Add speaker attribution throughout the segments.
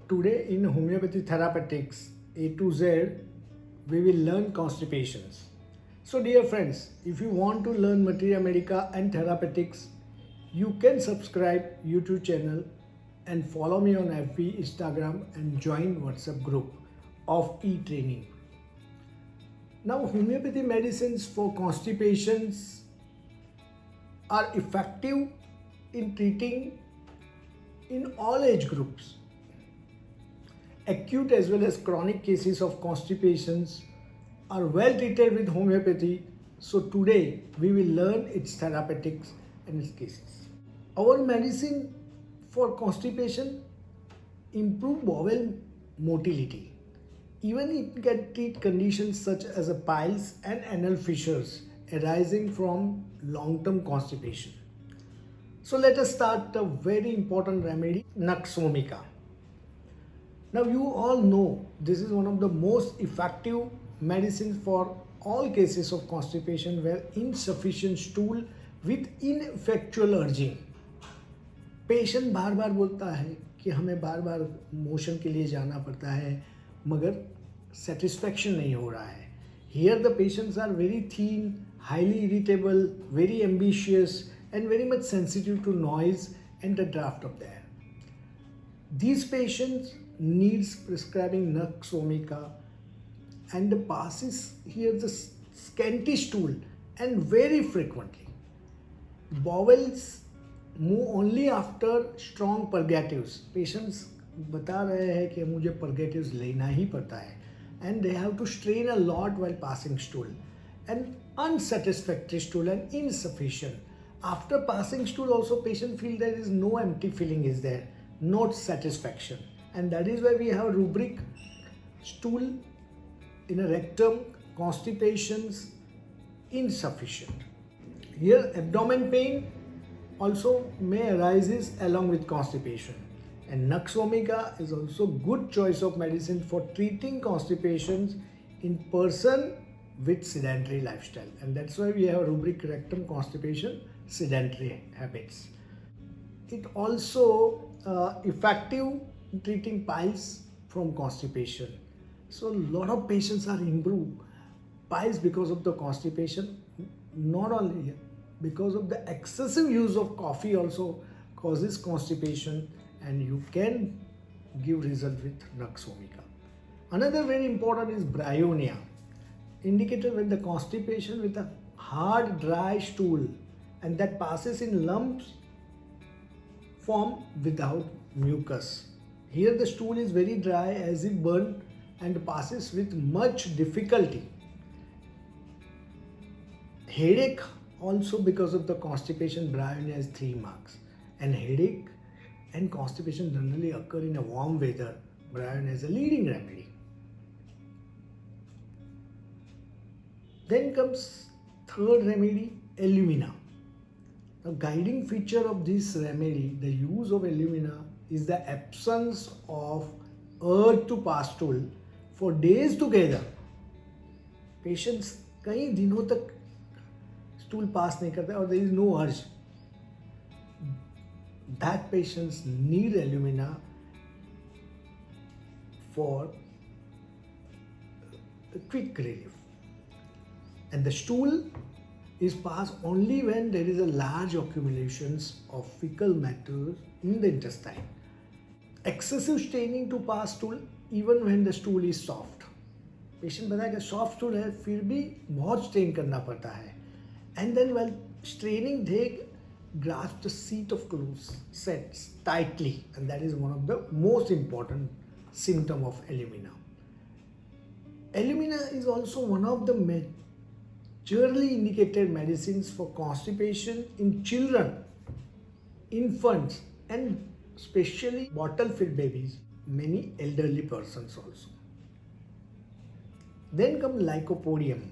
Speaker 1: Today in Homeopathy Therapeutics A to Z, we will learn constipations. So dear friends, if you want to learn Materia Medica and Therapeutics, you can subscribe YouTube channel and follow me on FB, Instagram and join WhatsApp group of e-training. Now homeopathy medicines for constipations are effective in treating in all age groups. Acute as well as chronic cases of constipations are well treated with homeopathy. So today we will learn its therapeutics and its cases. Our medicine for constipation improve bowel motility. Even it can treat conditions such as piles and anal fissures arising from long-term constipation. So let us start a very important remedy, Nux Vomica. Now you all know this is one of the most effective medicines for all cases of constipation where insufficient stool with ineffectual urging. Patient बार बार बोलता है कि हमें बार बार motion के लिए जाना पड़ता है मगर सेटिस्फैक्शन नहीं हो रहा है. Here the patients are very thin, highly irritable, very ambitious and very much sensitive to noise and the draft of the air. These patients needs prescribing Nux Vomica and passes here the scanty stool and very frequently. Bowels move only after strong purgatives. Patients बता रहे हैं कि मुझे purgatives लेना ही पड़ता है and they have to strain a lot while passing stool and unsatisfactory stool and insufficient. After passing stool also patient feel there is no empty feeling is there, not satisfaction. And that is why we have rubric stool in a rectum, constipations, insufficient. Here abdomen pain also may arises along with constipation. And Nux Vomica is also good choice of medicine for treating constipations in person with sedentary lifestyle. And that's why we have rubric rectum constipation, sedentary habits. It also effective in treating piles from constipation. So a lot of patients are improved piles because of the constipation. Not only because of the excessive use of coffee also causes constipation and you can give result with Nux Vomica. Another very important is Bryonia, indicated when the constipation with a hard dry stool and that passes in lumps form without mucus. Here the stool is very dry as if burnt and passes with much difficulty. Headache also because of the constipation, Bryonia has 3 marks. And headache and constipation generally occur in a warm weather. Bryonia is a leading remedy. Then comes third remedy, Alumina. The guiding feature of this remedy, the use of Alumina, is the absence of urge to pass stool for days together. Patients कई दिनों तक stool pass नहीं करते और there is no urge. That patients need Alumina for quick relief. And the stool is passed only when there is a large accumulations of fecal matter in the intestine. Excessive straining to pass stool even when the stool is soft. Patient बताया कि soft stool है फिर भी बहुत strain करना पड़ता है. And then while straining they grasp the seat of clothes sets tightly and that is one of the most important symptom of Alumina. Alumina is also one of the majorly indicated medicines for constipation in children, infants and especially bottle-fed babies, many elderly persons also. Then comes Lycopodium.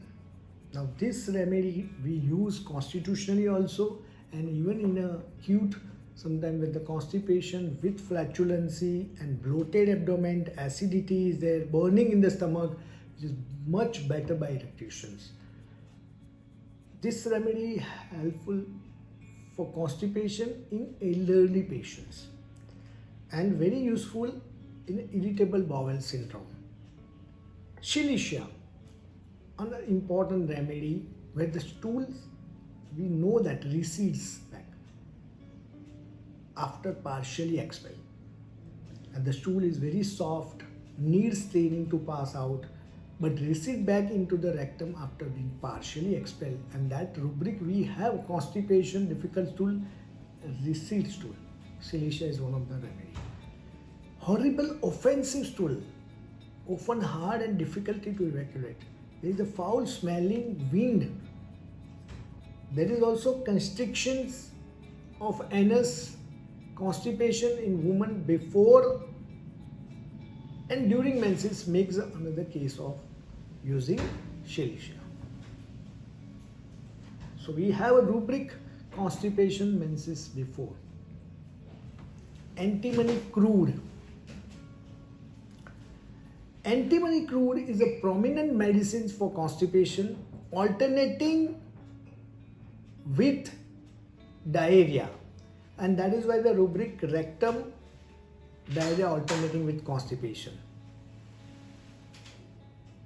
Speaker 1: Now this remedy we use constitutionally also and even in acute, sometimes with the constipation with flatulency and bloated abdomen, acidity is there, burning in the stomach, which is much better by electrocutions. This remedy helpful for constipation in elderly patients and very useful in irritable bowel syndrome. Silicea, another important remedy where the stools we know that recedes back after partially expelled, and the stool is very soft, needs straining to pass out, but recede back into the rectum after being partially expelled. And that rubric we have: constipation, difficult stool, recede stool. Silicea is one of the remedy. Horrible offensive stool, often hard and difficulty to evacuate. There is a foul smelling wind. There is also constrictions of anus, constipation in women before and during menses makes another case of using Silicea. So we have a rubric: constipation, menses before. Antimony crude. Antimony crude is a prominent medicine for constipation, alternating with diarrhea, and that is why the rubric rectum, diarrhea alternating with constipation.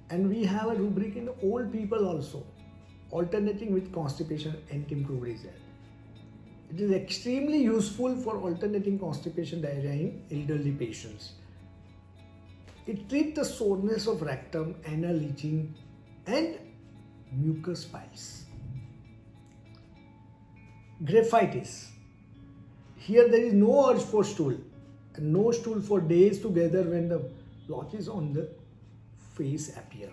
Speaker 1: And we have a rubric in old people also, alternating with constipation. Antimony crude is there. It is extremely useful for alternating constipation, diarrhea in elderly patients. It treats the soreness of rectum, anal itching, and mucus piles. Graphites. Here there is no urge for stool, and no stool for days together when the blotches on the face appear.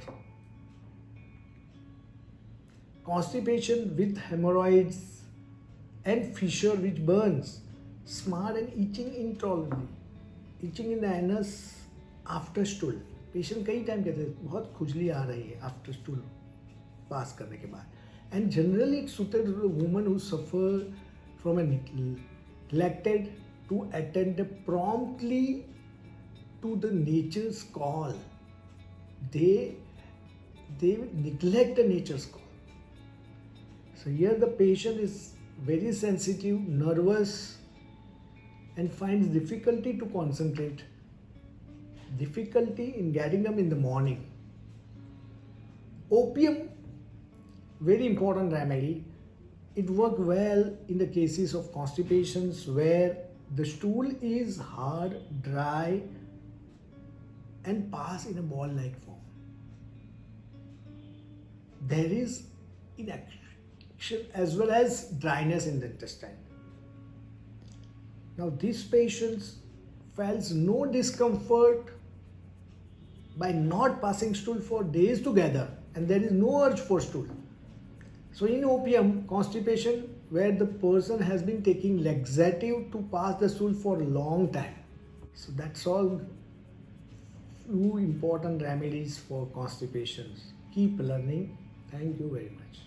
Speaker 1: Constipation with hemorrhoids and fissure which burns, smart and itching intolerably. Itching in the anus after stool. Patient कई time कहते हैं बहुत खुजली आ रही है after stool pass करने के बाद. And generally it suited woman who suffer from A neglected to attend promptly to the nature's call. They neglect the nature's call. So here the patient is very sensitive, nervous, and finds difficulty to concentrate, difficulty in getting up in the morning. Opium, very important remedy. It works well in the cases of constipations where the stool is hard, dry, and pass in a ball-like form. There is inaction as well as dryness in the intestine. Now these patients feels no discomfort by not passing stool for days together, and there is no urge for stool. So in opium, constipation where the person has been taking laxative to pass the stool for a long time. So that's all few important remedies for constipations. Keep learning. Thank you very much.